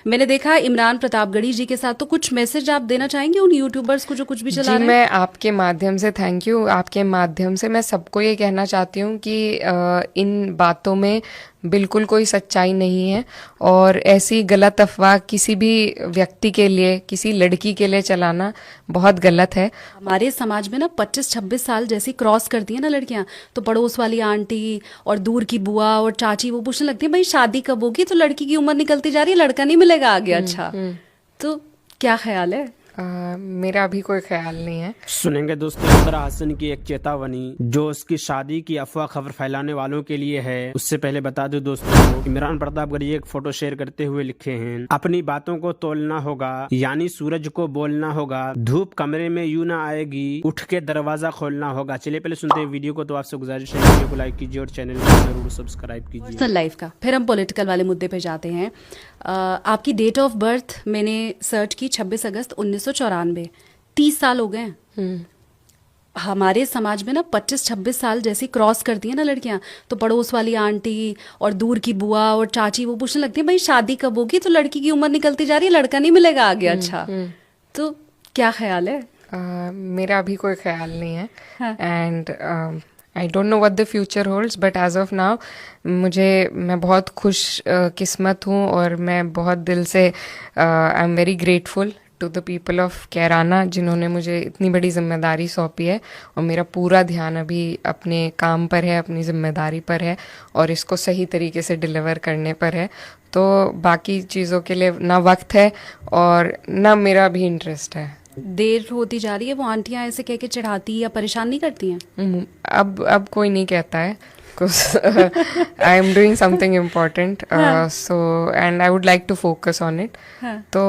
मैंने देखा इमरान प्रतापगढ़ी जी के साथ, तो कुछ मैसेज आप देना चाहेंगे उन यूट्यूबर्स को जो कुछ भी चला जी, रहे हैं? मैं आपके माध्यम से थैंक यू। आपके माध्यम से मैं सबको ये कहना चाहती हूँ कि इन बातों में बिल्कुल कोई सच्चाई नहीं है और ऐसी गलत अफवाह किसी भी व्यक्ति के लिए, किसी लड़की के लिए चलाना बहुत गलत है। हमारे समाज में ना 25-26 साल जैसी क्रॉस करती है ना लड़कियां, तो पड़ोस वाली आंटी और दूर की बुआ और चाची वो पूछने लगती है भाई शादी कब होगी, तो लड़की की उम्र निकलती जा रही है, लड़का नहीं मिलेगा आगे। अच्छा, तो क्या ख्याल है? मेरा अभी कोई ख्याल नहीं है। सुनेंगे दोस्तों इमरान हसन की एक चेतावनी जो उसकी शादी की अफवाह खबर फैलाने वालों के लिए है। उससे पहले बता दूं दोस्तों, इमरान प्रतापगढ़ी एक फोटो शेयर करते हुए लिखे हैं, अपनी बातों को तोलना होगा, यानी सूरज को बोलना होगा, धूप कमरे में यूं ना आएगी, उठ के दरवाजा खोलना होगा। चलिए पहले सुनते हैं वीडियो को। तो आपसे गुजारिश है वीडियो को लाइक कीजिए और चैनल को जरूर सब्सक्राइब कीजिए। पर्सनल लाइफ का, फिर हम पॉलिटिकल वाले मुद्दे पे जाते हैं। आपकी डेट ऑफ बर्थ मैंने सर्च की 26 अगस्त 1994, 30 साल हो गए हैं। हमारे समाज में ना 25-26 साल जैसी क्रॉस करती है ना लड़कियां, तो पड़ोस वाली आंटी और दूर की बुआ और चाची वो पूछने लगती है भाई शादी कब होगी, तो लड़की की उम्र निकलती जा रही है, लड़का नहीं मिलेगा आगे। अच्छा, तो क्या ख्याल है? मेरा अभी कोई ख्याल नहीं है हाँ। And I don't know what the future holds, but as of now मैं बहुत खुश किस्मत हूँ और मैं बहुत दिल से I am very grateful to the people of Kairana जिन्होंने मुझे इतनी बड़ी जिम्मेदारी सौंपी है और मेरा पूरा ध्यान अभी अपने काम पर है, अपनी जिम्मेदारी पर है और इसको सही तरीके से डिलीवर करने पर है। तो बाकी चीज़ों के लिए ना वक्त है और ना मेरा भी इंटरेस्ट है। देर होती जा रही है, वो आंटियां ऐसे कह के चढ़ाती या परेशान नहीं करती हैं? अब कोई नहीं कहता है I am doing something important, so and I would like to focus on it. तो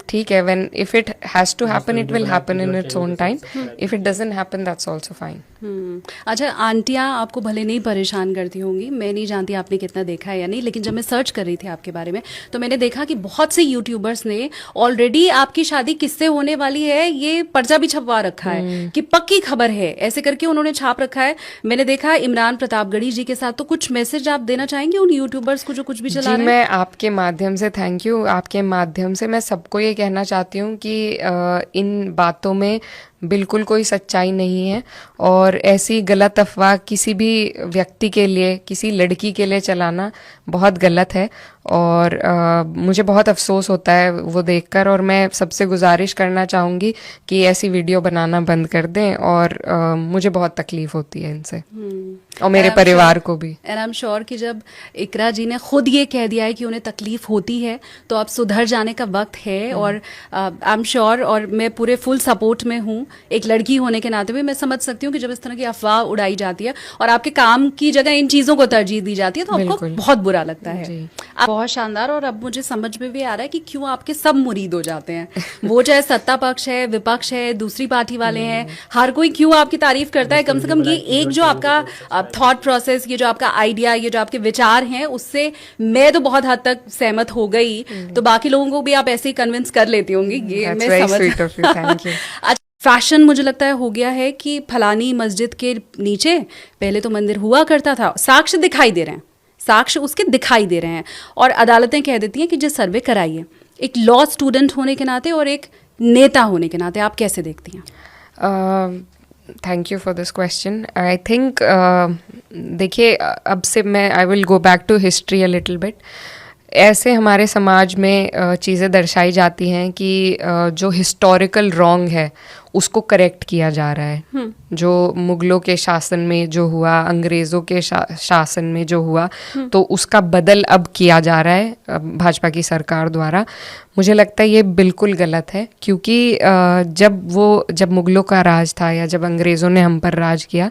ठीक है, when if it has to happen it will happen in its own time, if it doesn't happen that's also fine. अच्छा, आंटियां आपको भले नहीं परेशान करती होंगी, मैं नहीं जानती आपने कितना देखा है या नहीं, लेकिन जब मैं सर्च कर रही थी आपके बारे में तो मैंने देखा कि बहुत से यूट्यूबर्स ने ऑलरेडी आपकी शादी किससे होने वाली है ये पर्चा भी छपवा रखा है कि पक्की खबर है, ऐसे करके उन्होंने छाप रखा है। मैंने देखा इमरान प्रतापगढ़ी जी के साथ, तो कुछ मैसेज आप देना चाहेंगे उन यूट्यूबर्स को जो कुछ भी चला जी, रहे हैं? मैं आपके माध्यम से थैंक यू। आपके माध्यम से मैं सबको ये कहना चाहती हूँ कि इन बातों में बिल्कुल कोई सच्चाई नहीं है और ऐसी गलत अफवाह किसी भी व्यक्ति के लिए, किसी लड़की के लिए चलाना बहुत गलत है और मुझे बहुत अफसोस होता है वो देखकर और मैं सबसे गुजारिश करना चाहूँगी कि ऐसी वीडियो बनाना बंद कर दें और मुझे बहुत तकलीफ होती है इनसे और मेरे परिवार को भी। एंड आई एम श्योर कि जब इकरा जी ने खुद ये कह दिया है कि उन्हें तकलीफ होती है तो अब सुधर जाने का वक्त है और आई एम श्योर, और मैं पूरे फुल सपोर्ट में हूँ। एक लड़की होने के नाते भी मैं समझ सकती हूँ कि जब इस तरह की अफवाह उड़ाई जाती है और आपके काम की जगह इन चीज़ों को तरजीह दी जाती है तो आपको बहुत बुरा लगता है। आप बहुत शानदार, और अब मुझे समझ में भी आ रहा है कि क्यों आपके सब मुरीद हो जाते हैं, वो चाहे सत्ता पक्ष है, विपक्ष है, दूसरी पार्टी वाले हैं, हर कोई क्यों आपकी तारीफ करता है। कम से कम ये एक जो आपका थॉट प्रोसेस, ये जो आपका आइडिया, ये जो आपके विचार हैं, उससे मैं तो बहुत हद तक सहमत हो गई, तो बाकी लोगों को भी आप ऐसे ही कन्विंस कर लेती होंगी, ये मैं समझ। फैशन मुझे लगता है हो गया है कि फलानी मस्जिद के नीचे पहले तो मंदिर हुआ करता था, साक्ष्य दिखाई दे रहे हैं, साक्ष्य उसके दिखाई दे रहे हैं और अदालतें कह देती हैं कि जो सर्वे कराइए। एक लॉ स्टूडेंट होने के नाते और एक नेता होने के नाते आप कैसे देखती हैं? Thank you for this question. I think देखिए, अब से मैं I will go back to history a little bit. ऐसे हमारे समाज में चीज़ें दर्शाई जाती हैं कि जो हिस्टोरिकल रॉन्ग है उसको करेक्ट किया जा रहा है। जो मुगलों के शासन में जो हुआ, अंग्रेज़ों के शासन में जो हुआ, तो उसका बदल अब किया जा रहा है भाजपा की सरकार द्वारा। मुझे लगता है ये बिल्कुल गलत है क्योंकि जब मुगलों का राज था या जब अंग्रेज़ों ने हम पर राज किया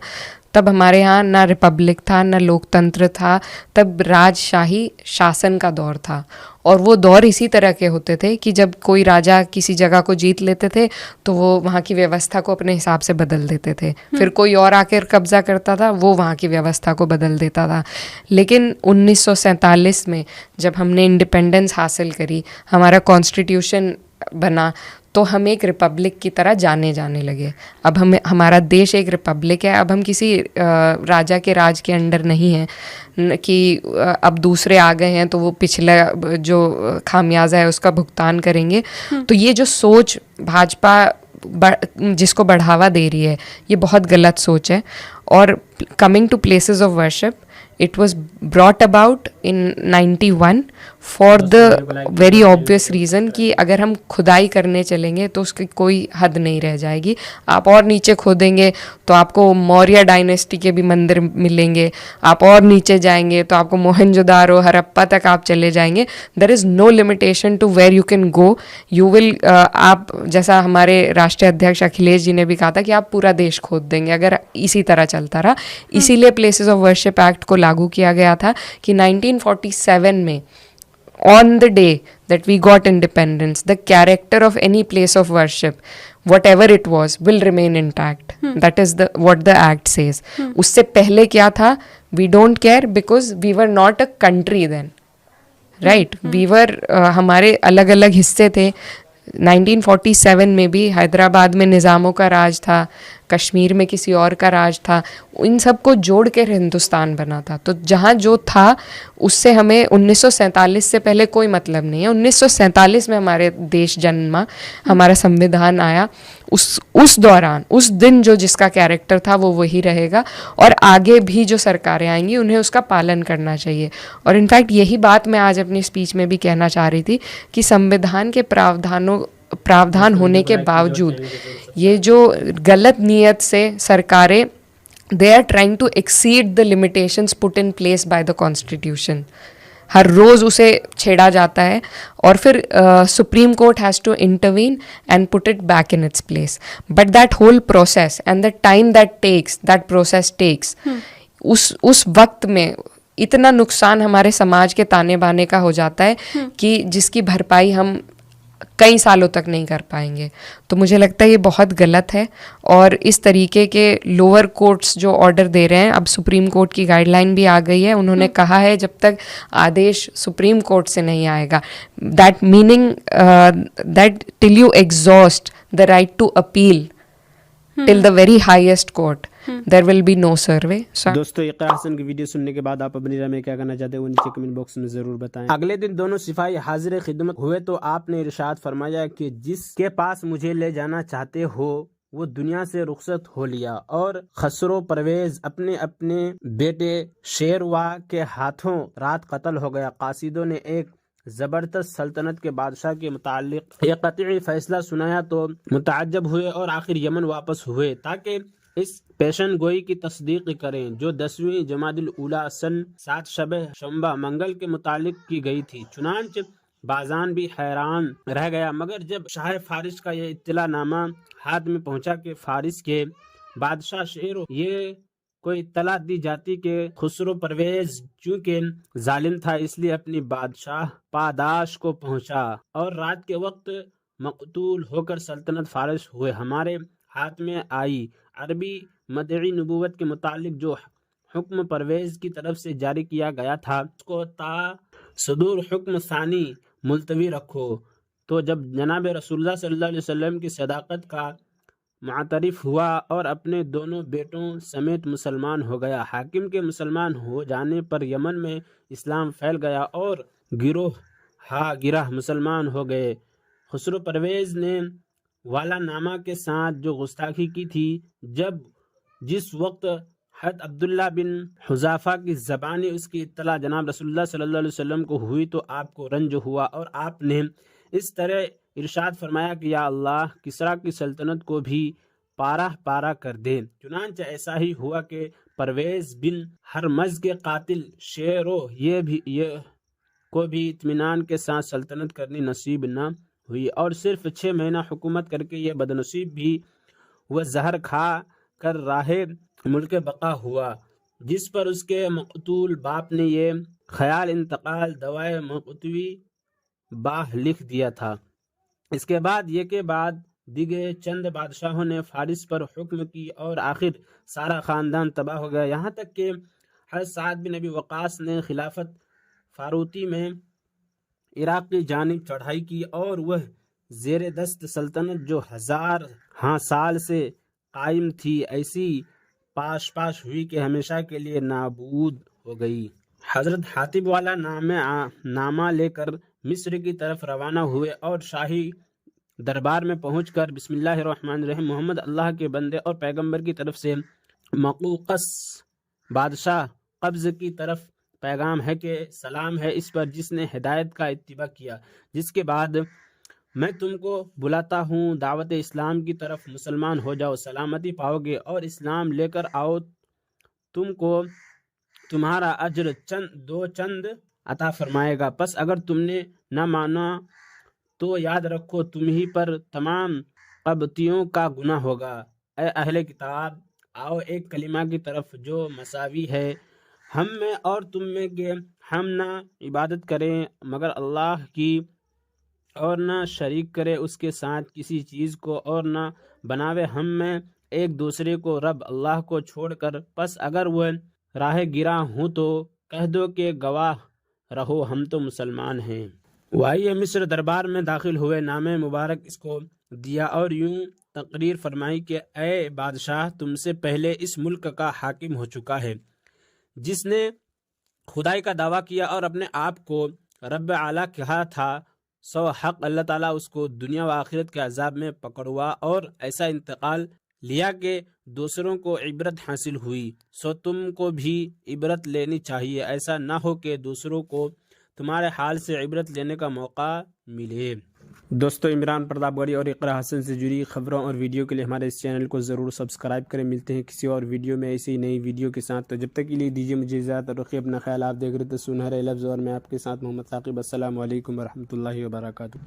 तब हमारे यहाँ ना रिपब्लिक था, ना लोकतंत्र था, तब राजशाही शासन का दौर था और वो दौर इसी तरह के होते थे कि जब कोई राजा किसी जगह को जीत लेते थे तो वो वहाँ की व्यवस्था को अपने हिसाब से बदल देते थे, फिर कोई और आकर कब्जा करता था, वो वहाँ की व्यवस्था को बदल देता था। लेकिन 1947 में जब हमने इंडिपेंडेंस हासिल करी, हमारा कॉन्स्टिट्यूशन बना, तो हम एक रिपब्लिक की तरह जाने लगे। अब हमारा देश एक रिपब्लिक है, अब हम किसी राजा के राज के अंडर नहीं हैं कि अब दूसरे आ गए हैं तो वो पिछला जो खामियाजा है उसका भुगतान करेंगे। तो ये जो सोच भाजपा जिसको बढ़ावा दे रही है, ये बहुत गलत सोच है। और coming to places of worship, it was brought about in 91 for the very obvious reason कि अगर हम खुदाई करने चलेंगे तो उसकी कोई हद नहीं रह जाएगी। आप और नीचे खोदेंगे तो आपको मौर्य डायनेस्टी के भी मंदिर मिलेंगे, आप और नीचे जाएंगे तो आपको मोहनजोदारो हड़प्पा तक आप चले जाएंगे। There is no limitation to where you can go. You will आप जैसा हमारे राष्ट्रीय अध्यक्ष अखिलेश जी ने भी कहा था कि आप पूरा देश खोद देंगे अगर इसी तरह चलता रहा। इसीलिए प्लेसेस ऑफ वर्शिप एक्ट को लागू किया गया था कि 1947 में on the day that we got independence, the character of any place of worship, whatever it was, will remain intact. That is what the act says. उससे पहले क्या था? We don't care because we were not a country then. Right? We were हमारे अलग अलग हिस्से थे। 1947 में भी हैदराबाद में निज़ामों का राज था, कश्मीर में किसी और का राज था, इन सब को जोड़ के हिंदुस्तान बना था। तो जहाँ जो था उससे हमें 1947 से पहले कोई मतलब नहीं है। 1947 में हमारे देश जन्मा, हमारा संविधान आया, उस दौरान उस दिन जो जिसका कैरेक्टर था वो वही रहेगा और आगे भी जो सरकारें आएंगी उन्हें उसका पालन करना चाहिए। और इनफैक्ट यही बात मैं आज अपनी स्पीच में भी कहना चाह रही थी कि संविधान के प्रावधान होने के बावजूद ये जो गलत नीयत से सरकारें they are trying to exceed the limitations put in place by the constitution. हर रोज़ उसे छेड़ा जाता है और फिर supreme court has to intervene and put it back in its place. But that whole process and the time that process takes, उस वक्त में इतना नुकसान हमारे समाज के ताने बाने का हो जाता है कि जिसकी भरपाई हम कई सालों तक नहीं कर पाएंगे। तो मुझे लगता है ये बहुत गलत है और इस तरीके के लोअर कोर्ट्स जो ऑर्डर दे रहे हैं, अब सुप्रीम कोर्ट की गाइडलाइन भी आ गई है, उन्होंने कहा है जब तक आदेश सुप्रीम कोर्ट से नहीं आएगा, that meaning that till you exhaust the right to appeal till the very highest court there will be no survey. दोस्तों इक़रा हसन की वीडियो सुनने के बाद आप अपनी राय में क्या करना चाहते हैं वो नीचे कमेंट बॉक्स में जरूर बताएं। अगले दिन दोनों सिपाही हाजिर खिदमत हुए तो आपने इरशाद फरमाया कि जिसके पास मुझे ले जाना चाहते हो वो दुनिया से रुखसत हो लिया। और खसरो परवेज अपने अपने बेटे शेरवा के हाथों रात कत्ल हो गया। कासिदों ने एक जबरदस्त सल्तनत के बादशाह के मुतालिक एक कतई फैसला सुनाया तो मुताज्जब हुए और आखिर यमन वापस हुए ताकि इस पेशन गोई की तस्दीक करें जो 10वीं जमादिल उला सन 7 शब शंबा मंगल के मुतालिक की गई थी। चुनांच बाजान भी हैरान रह गया, मगर जब शाह फारिस का यह इत्तला नामा हाथ में पहुंचा कि फारिस के बादशाह शेर ये कोई इत्तला दी जाती कि खुसरो परवेज चूंकि जालिम था इसलिए अपनी बादशाह पादाश को पहुंचा और रात के वक्त मकतूल होकर सल्तनत फारिस हुए हमारे हाथ में आई। अरबी मदई नबूवत के मुतालिक जो हुक्म परवेज की तरफ से जारी किया गया था उसको ता सदूर हुक्म सानी मुलतवी रखो। तो जब जनाब रसूलुल्लाह सल्लल्लाहु अलैहि वसल्लम की सदाकत का मुआतरिफ हुआ और अपने दोनों बेटों समेत मुसलमान हो गया। हाकिम के मुसलमान हो जाने पर यमन में इस्लाम फैल गया और गिरह मुसलमान हो गए। खुसरो परवेज ने वाला नामा के साथ जो गुस्ताखी की थी, जिस वक्त हज़रत अब्दुल्ला बिन हुज़ाफा की ज़बानी उसकी इत्तला जनाब रसूलुल्लाह सल्लल्लाहु अलैहि वसल्लम को हुई तो आपको रंज हुआ और आपने इस तरह इरशाद फरमाया कि या अल्लाह किसरा की सल्तनत को भी पारा पारा कर दे। चुनांचे ऐसा ही हुआ कि परवेज बिन हरमज के कातिल शेरो को भी इत्मीनान के साथ सल्तनत करनी नसीब न हुई और सिर्फ 6 महीना हुकूमत करके ये बदनसीब भी वह जहर खा कर राहे मुल्क बका हुआ, जिस पर उसके मकतूल बाप ने ये ख्याल इंतकाल दवाए मकतवी बाह लिख दिया था। इसके बाद दिगे चंद बादशाहों ने फारिस पर हुक्म की और आखिर सारा ख़ानदान तबाह हो गया। यहाँ तक कि हज़रत साद बिन अबी वक़ास ने खिलाफत फारूती में इराक़ की जानिब चढ़ाई की और वह जेर दस्त सल्तनत जो हजार साल से कायम थी, ऐसी पाश पाश हुई कि हमेशा के लिए नाबूद हो गई। हजरत हातिब वाला नामा लेकर मिस्र की तरफ रवाना हुए और शाही दरबार में पहुंचकर बिस्मिल्लाहिर्रहमानिर्रहीम, मोहम्मद अल्लाह के बंदे और पैगंबर की तरफ से मक़ूक़स बादशाह कब्ज़ की तरफ पैगाम है कि सलाम है इस पर जिसने हिदायत का इत्तिबा किया, जिसके बाद मैं तुमको बुलाता हूँ दावत इस्लाम की तरफ, मुसलमान हो जाओ, सलामती पाओगे और इस्लाम लेकर आओ, तुमको तुम्हारा अज्र चंद अता फरमाएगा। बस अगर तुमने न माना तो याद रखो तुम ही पर तमाम कब्तियों का गुनाह होगा। ए अहले किताब, आओ एक कलिमा की तरफ जो मसावी है हम में और तुम में के हम ना इबादत करें मगर अल्लाह की और ना शरीक करे उसके साथ किसी चीज़ को और ना बनावे हम में एक दूसरे को रब अल्लाह को छोड़कर। बस अगर वह राह गिरा हूँ तो कह दो कि गवाह रहो हम तो मुसलमान हैं। वाइए मिस्र दरबार में दाखिल हुए, नामे मुबारक इसको दिया और यूं तकरीर फरमाई कि ए बादशाह, तुमसे पहले इस मुल्क का हाकिम हो चुका है जिसने खुदाई का दावा किया और अपने आप को रब आला कहा था, सो हक अल्लाह ताला उसको दुनिया व आखिरत के अजाब में पकड़वा और ऐसा इंतकाल लिया कि दूसरों को इबरत हासिल हुई। सो तुमको भी इबरत लेनी चाहिए, ऐसा ना हो कि दूसरों को तुम्हारे हाल से इबरत लेने का मौका मिले। दोस्तों, इमरान प्रतापगढ़ी और इकरा हसन से जुड़ी खबरों और वीडियो के लिए हमारे इस चैनल को ज़रूर सब्सक्राइब करें। मिलते हैं किसी और वीडियो में ऐसी ही नई वीडियो के साथ। तो जब तक के लिए दीजिए मुझे इजाज़त और रखिए अपना ख्याल। आप देख रहे थे सुनहरे लफ्ज़ और मैं आपके साथ मोहम्मद साकिब। अस्सलाम वालेकुम वरहमतुल्लाहि वबरकातुहू।